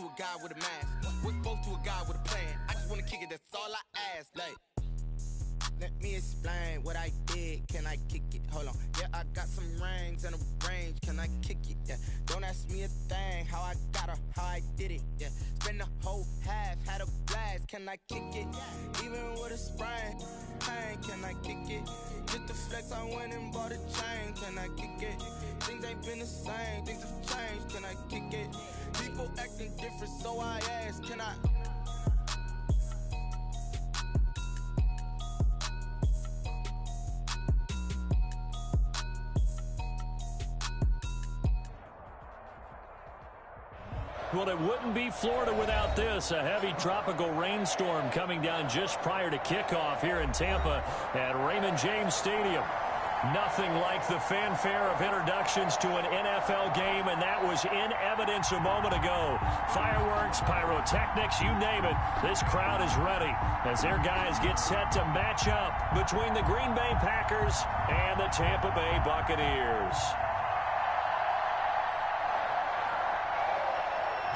to a guy with a mask. We're both to a guy with a plan. I just wanna kick it, that's all I ask. Like, let me explain what I did. Can I kick it? Hold on. Yeah, I got some rings and a range. Can I kick it? Yeah. Don't ask me a thing. How I got her, how I did it. Yeah. Spend the whole half, had a blast. Can I kick it? Even with a sprain. Pain, can I kick it? Just the flex, I went and bought a chain. Can I kick it? Things ain't been the same. Things have changed. Can I kick it? People acting different, so I ask. Can I? Well, it wouldn't be Florida without this. A heavy tropical rainstorm coming down just prior to kickoff here in Tampa at Raymond James Stadium. Nothing like the fanfare of introductions to an NFL game, and that was in evidence a moment ago. Fireworks, pyrotechnics, you name it. This crowd is ready as their guys get set to match up between the Green Bay Packers and the Tampa Bay Buccaneers.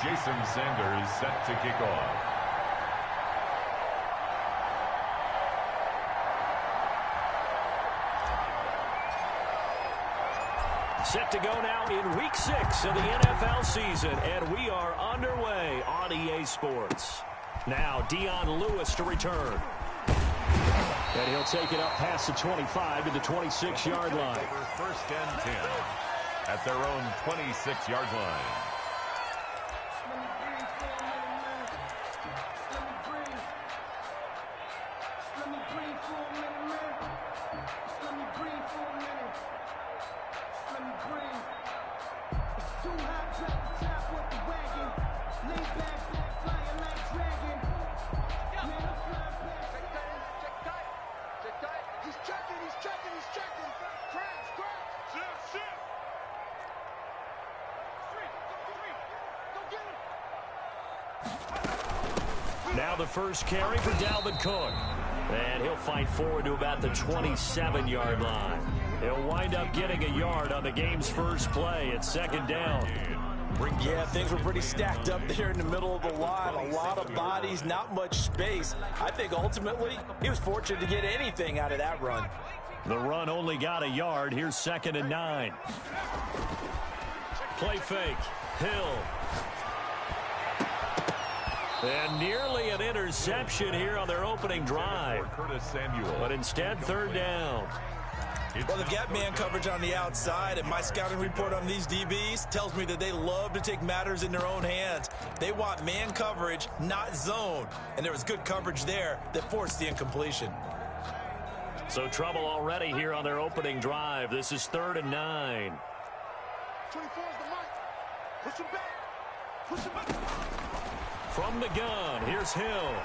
Jason Sanders set to kick off. Set to go now in Week 6 of the NFL season, and we are underway on EA Sports. Now Dion Lewis to return. And he'll take it up past the 25 to the 26-yard line. First and 10 at their own 26-yard line. Now the first carry for Dalvin Cook. And he'll fight forward to about the 27-yard line. He'll wind up getting a yard on the game's first play. It's second down. Yeah, things were pretty stacked up there in the middle of the line. A lot of bodies, not much space. I think ultimately he was fortunate to get anything out of that run. The run only got a yard. Here's 2nd and 9. Play fake. Hill. And nearly an interception here on their opening drive. But instead, 3rd down. Well, they've got man coverage on the outside, and my scouting report on these DBs tells me that they love to take matters in their own hands. They want man coverage, not zone. And there was good coverage there that forced the incompletion. So trouble already here on their opening drive. This is 3rd and 9. 24 is the mark. Push him back. Push him back. From the gun, here's Hill.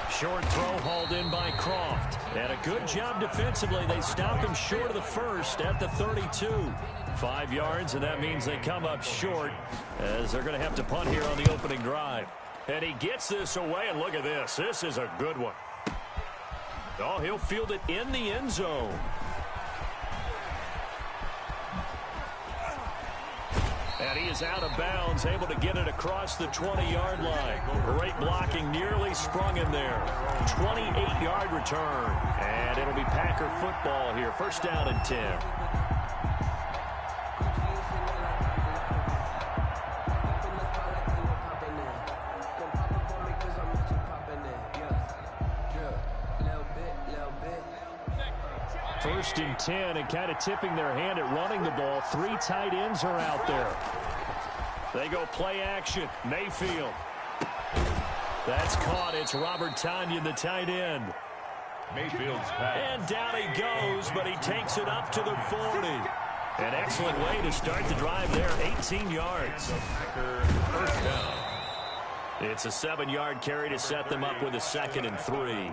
Short throw hauled in by Croft. And a good job defensively. They stopped him short of the first at the 32. 5 yards, and that means they come up short as they're going to have to punt here on the opening drive. And he gets this away, and look at this. This is a good one. Oh, he'll field it in the end zone. And he is out of bounds, able to get it across the 20-yard line. Great blocking, nearly sprung him there. 28-yard return. And it'll be Packer football here. 1st down and 10. First and 10, and kind of tipping their hand at running the ball. 3 tight ends are out there. They go play action. Mayfield. That's caught. It's Robert Tonyan, the tight end. Mayfield's pass. And down he goes, but he takes it up to the 40. An excellent way to start the drive there. 18 yards. First down. It's a 7-yard carry to set them up with a 2nd and 3.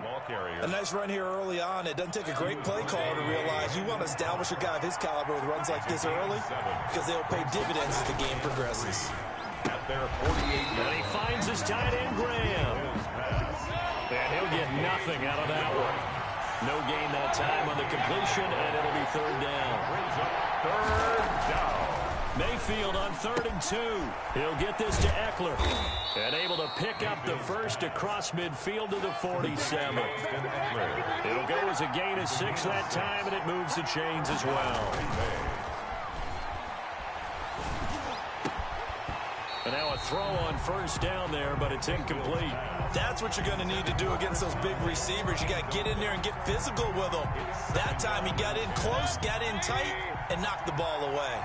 A nice run here early on. It doesn't take a great play call to realize you want to establish a guy of his caliber with runs like this early because they'll pay dividends as the game progresses. At their 48. And he finds his tight end, Graham. And he'll get nothing out of that one. No gain that time on the completion, and it'll be 3rd down. Brings up 3rd down. Mayfield on 3rd and 2. He'll get this to Eckler. And able to pick up the first across midfield to the 47. It'll go as a gain of 6 that time, and it moves the chains as well. And now a throw on 1st down there, but it's incomplete. That's what you're going to need to do against those big receivers. You got to get in there and get physical with them. That time he got in close, got in tight, and knocked the ball away.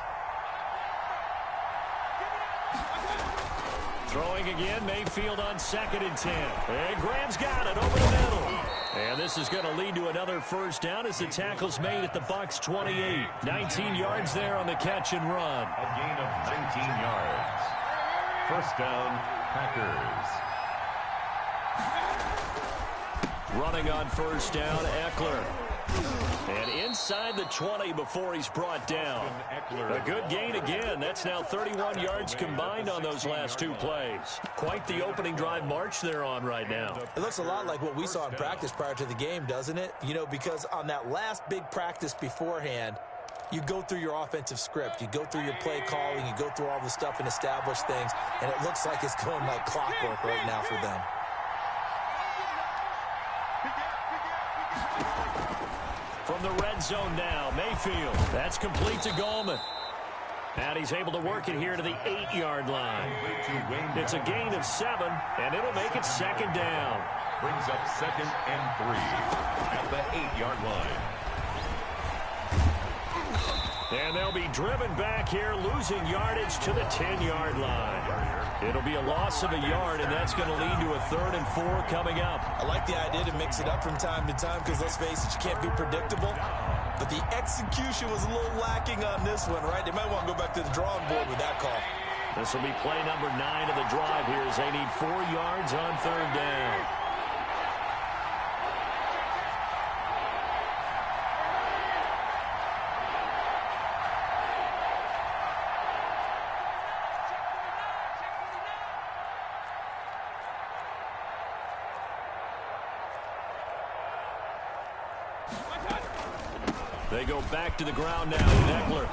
Throwing again, Mayfield on 2nd and 10. And Graham's got it over the middle. And this is going to lead to another 1st down as the tackle's made at the Bucs 28. 19 yards there on the catch and run. A gain of 19 yards. 1st down, Packers. Running on 1st down, Eckler. And inside the 20 before he's brought down. A good gain again. That's now 31 yards combined on those last 2 plays. Quite the opening drive march they're on right now. It looks a lot like what we saw in practice prior to the game, doesn't it? You know, because on that last big practice beforehand, you go through your offensive script. You go through your play calling. You go through all the stuff and establish things. And it looks like it's going like clockwork right now for them. From the red zone now, Mayfield. That's complete to Goldman. And he's able to work it here to the 8-yard line. It's a gain of 7, and it'll make it 2nd down. Brings up 2nd and 3 at the 8-yard line. And they'll be driven back here, losing yardage to the 10-yard line. It'll be a loss of a yard, and that's going to lead to a 3rd and 4 coming up. I like the idea to mix it up from time to time because, let's face it, you can't be predictable. But the execution was a little lacking on this one, right? They might want to go back to the drawing board with that call. This will be play number 9 of the drive here as they need 4 yards on 3rd down. They go back to the ground now with Eckler.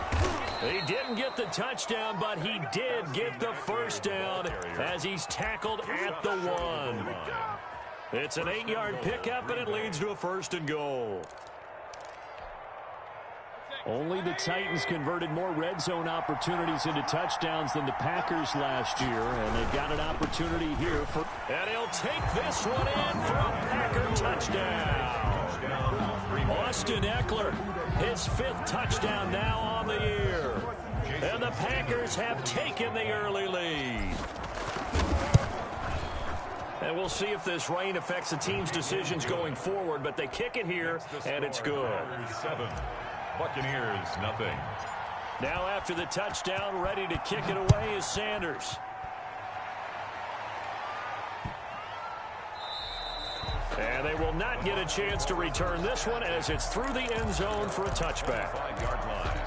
He didn't get the touchdown, but he did get the 1st down as he's tackled at the 1. It's an 8-yard pickup, and it leads to a 1st and goal. Only the Titans converted more red zone opportunities into touchdowns than the Packers last year, and they've got an opportunity here for... And he'll take this one in for a Packer touchdown. Austin Eckler, his 5th touchdown now on the year. And the Packers have taken the early lead. And we'll see if this rain affects the team's decisions going forward, but they kick it here, and it's good. 7, Buccaneers, nothing. Now after the touchdown, ready to kick it away is Sanders. And they will not get a chance to return this one as it's through the end zone for a touchback. 5-yard line.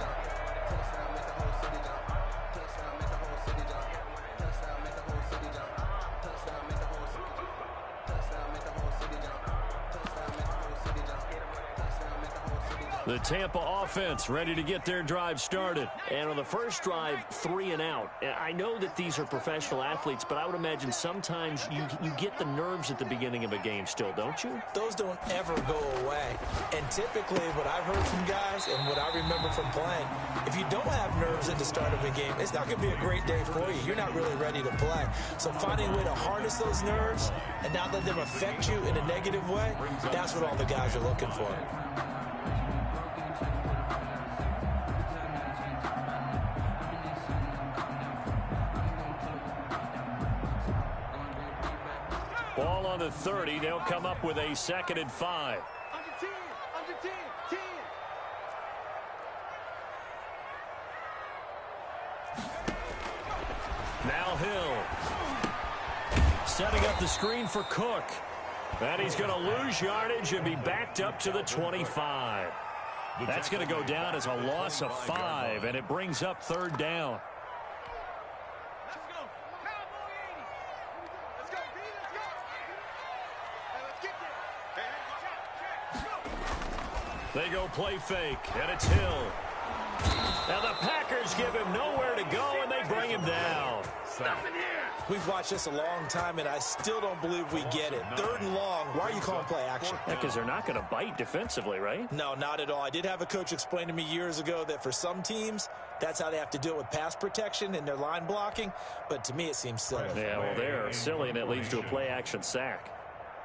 The Tampa offense ready to get their drive started. And on the first drive, 3 and out. I know that these are professional athletes, but I would imagine sometimes you get the nerves at the beginning of a game still, don't you? Those don't ever go away. And typically what I've heard from guys and what I remember from playing, if you don't have nerves at the start of a game, it's not going to be a great day for you. You're not really ready to play. So finding a way to harness those nerves and not let them affect you in a negative way, that's what all the guys are looking for. Ball on the 30. They'll come up with a 2nd and 5. Under 10. Now Hill. Setting up the screen for Cook. And he's going to lose yardage and be backed up to the 25. That's going to go down as a loss of 5, and it brings up 3rd down. They go play fake, and it's Hill. Now the Packers give him nowhere to go, and they bring him down. We've watched this a long time, and I still don't believe we get it. 3rd and long, why are you calling play action? Yeah, because they're not going to bite defensively, right? No, not at all. I did have a coach explain to me years ago that for some teams, that's how they have to deal with pass protection and their line blocking. But to me, it seems silly. Yeah, well, they're silly, and it leads to a play-action sack.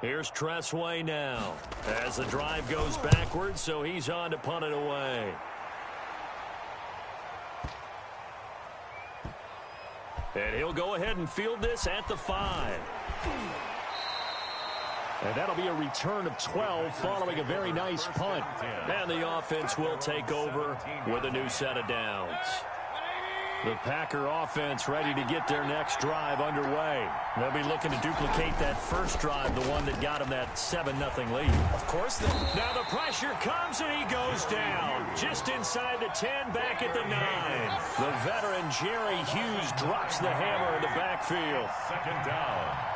Here's Tressway now as the drive goes backwards, so he's on to punt it away. And he'll go ahead and field this at the 5. And that'll be a return of 12 following a very nice punt. And the offense will take over with a new set of downs. The Packer offense ready to get their next drive underway. They'll be looking to duplicate that first drive, the one that got them that 7-0 lead. Of course they... Now the pressure comes and he goes down. Just inside the 10, back at the 9. The veteran Jerry Hughes drops the hammer in the backfield. 2nd down.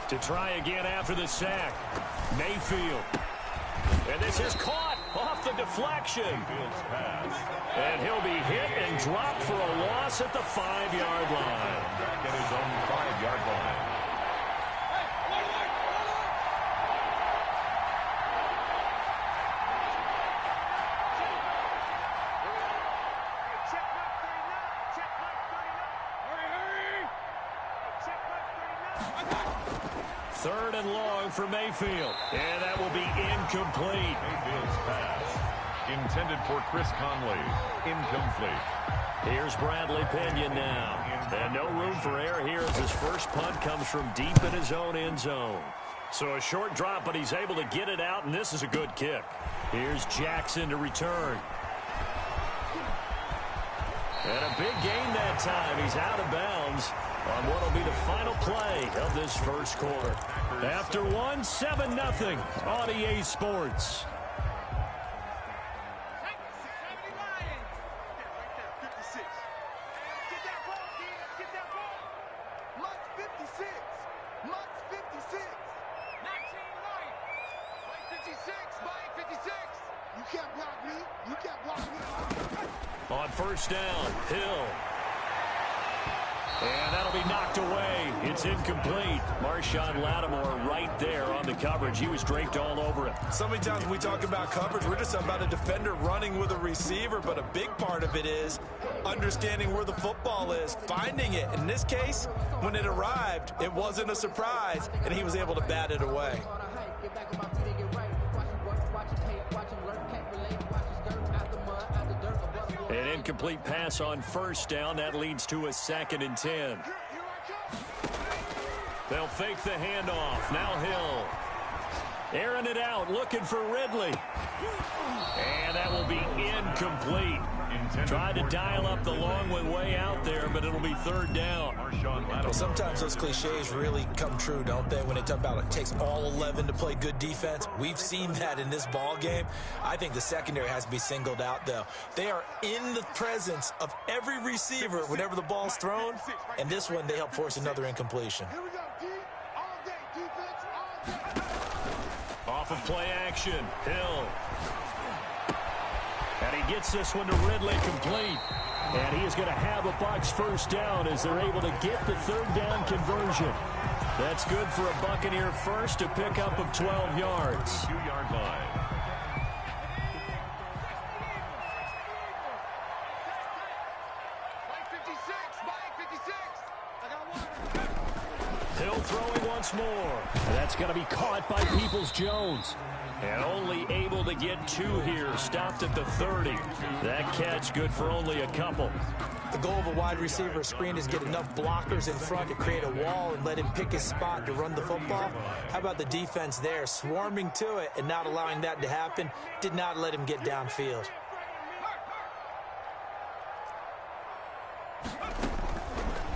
To try again after the sack. Mayfield. And this is caught off the deflection. And he'll be hit and dropped for a loss at the 5-yard line. Back at his own 5-yard line. Third and long for Mayfield. And that will be incomplete. Mayfield's pass intended for Chris Conley. Incomplete. Here's Bradley Pinion now. And no room for error here as his first punt comes from deep in his own end zone. So a short drop, but he's able to get it out, and this is a good kick. Here's Jackson to return. And a big gain that time. He's out of bounds on what will be the final play of this first quarter. After one, 7-0 on EA Sports. On first down, Hill. And that'll be knocked away. It's incomplete. Marshawn Lattimore right there on the coverage. He was draped all over it. So many times when we talk about coverage, we're just about a defender running with a receiver, but a big part of it is understanding where the football is, finding it. In this case, when it arrived, it wasn't a surprise, and he was able to bat it away. An incomplete pass on first down. That leads to a 2nd and 10. They'll fake the handoff. Now Hill. Airing it out, looking for Ridley. And that will be incomplete. Tried to dial up the long one way out there, but it'll be 3rd down. Well, sometimes those cliches really come true, don't they? When they talk about it takes all 11 to play good defense. We've seen that in this ball game. I think the secondary has to be singled out, though. They are in the presence of every receiver whenever the ball's thrown. And this one, they help force another incompletion. Off of play action, Hill. And he gets this one to Ridley complete. And he is going to have a Bucs first down as they're able to get the 3rd down conversion. That's good for a Buccaneer first, a pickup of 12 yards. 2-yard line. Hill throwing once more. That's going to be caught by Peoples-Jones. And only able to get 2 here. Stopped at the 30. That catch good for only a couple. The goal of a wide receiver screen is get enough blockers in front to create a wall and let him pick his spot to run the football. How about the defense there? Swarming to it and not allowing that to happen. Did not let him get downfield.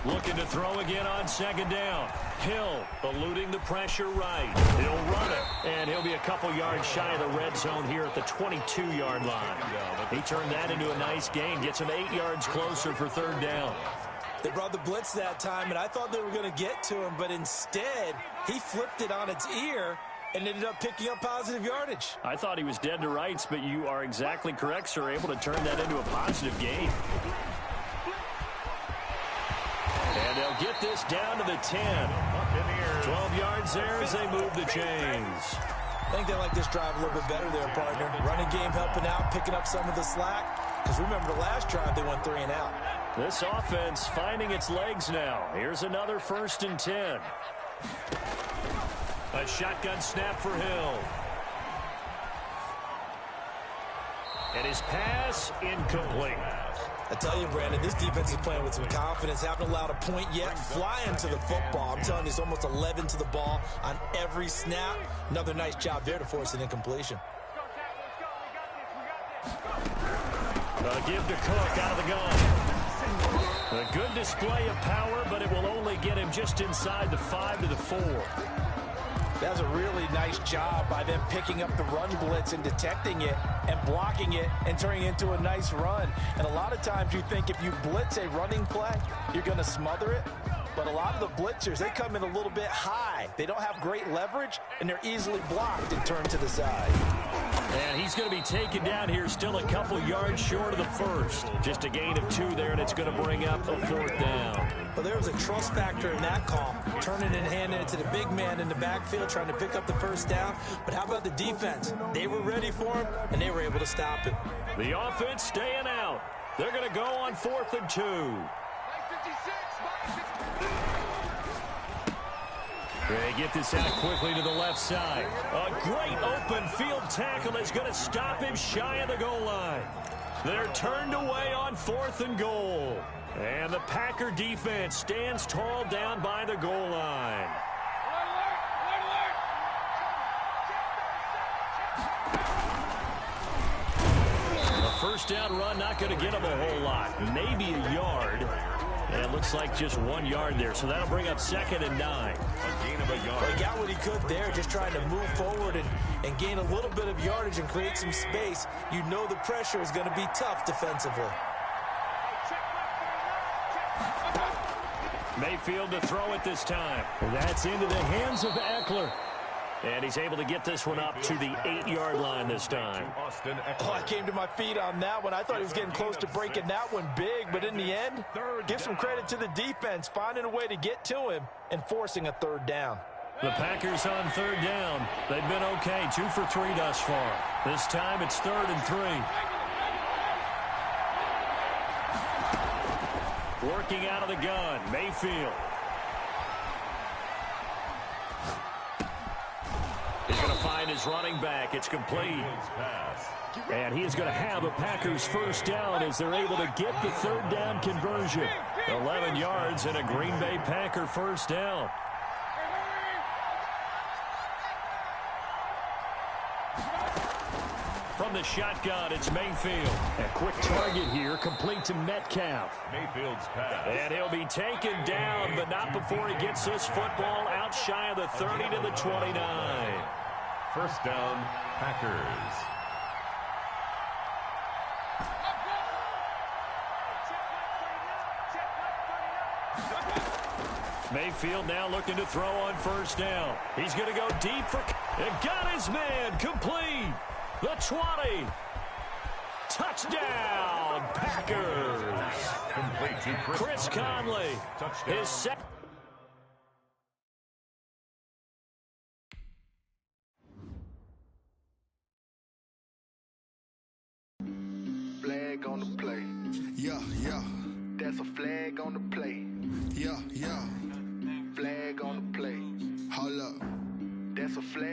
Looking to throw again on second down. Hill eluding the pressure right. He'll run it, and he'll be a couple yards shy of the red zone here at the 22-yard line. He turned that into a nice gain, gets him 8 yards closer for third down. They brought the blitz that time, and I thought they were going to get to him, but instead, he flipped it on its ear and ended up picking up positive yardage. I thought he was dead to rights, but you are exactly correct, sir. Able to turn that into a positive gain. And they'll get this down to the 10. 12 yards there as they move the chains. I think they like this drive a little bit better there, partner. Running game helping out, picking up some of the slack. Because remember, the last drive, they went 3 and out. This offense finding its legs now. Here's another 1st and 10. A shotgun snap for Hill. And his pass incomplete. I tell you, Brandon, this defense is playing with some confidence. Haven't allowed a point yet. Flying to the football. I'm telling you, it's almost 11 to the ball on every snap. Another nice job there to force an incompletion. Give to Cook out of the gun. A good display of power, but it will only get him just inside the 5 to the 4. That was a really nice job by them picking up the run blitz and detecting it and blocking it and turning it into a nice run. And a lot of times you think if you blitz a running play, you're going to smother it. But a lot of the blitzers, they come in a little bit high. They don't have great leverage, and they're easily blocked and turned to the side. And he's going to be taken down here, still a couple yards short of the first. Just a gain of 2 there, and it's going to bring up a 4th down. Well, there was a trust factor in that call, turning and handing it to the big man in the backfield, trying to pick up the 1st down. But how about the defense? They were ready for him, and they were able to stop it. The offense staying out. They're going to go on 4th and 2. They get this out quickly to the left side. A great open field tackle is going to stop him shy of the goal line. They're turned away on 4th and goal. And the Packer defense stands tall down by the goal line. A 1st down run not going to get him a whole lot. Maybe a yard. And it looks like just 1 yard there, so that'll bring up 2nd and 9. A gain of a yard. Well, he got what he could there, just trying to move forward and gain a little bit of yardage and create some space. You know the pressure is going to be tough defensively. Mayfield to throw it this time. That's into the hands of Eckler. And he's able to get this one up to the 8-yard line this time. Oh, I came to my feet on that one. I thought he was getting close to breaking that one big, but in the end, give some credit to the defense, finding a way to get to him and forcing a 3rd down. The Packers on 3rd down. They've been okay, 2 for 3 thus far. This time it's 3rd and 3. Working out of the gun, Mayfield. He's going to find his running back. It's complete. And he is going to have a Packers 1st down as they're able to get the 3rd down conversion. 11 yards and a Green Bay Packer 1st down. From the shotgun, it's Mayfield. A quick target here, complete to Metcalf. Mayfield's pass. And he'll be taken down, but not before he gets this football out shy of the 30 to the 29. 1st down, Packers. Mayfield now looking to throw on 1st down. He's going to go deep for... And got his man, complete. The 20. Touchdown, Packers. Complete to Chris Conley. Touchdown. His second. Flag on the play. Yeah, yeah. That's a flag on the play. Yeah, yeah. Flag on the play. Hold up. That's a flag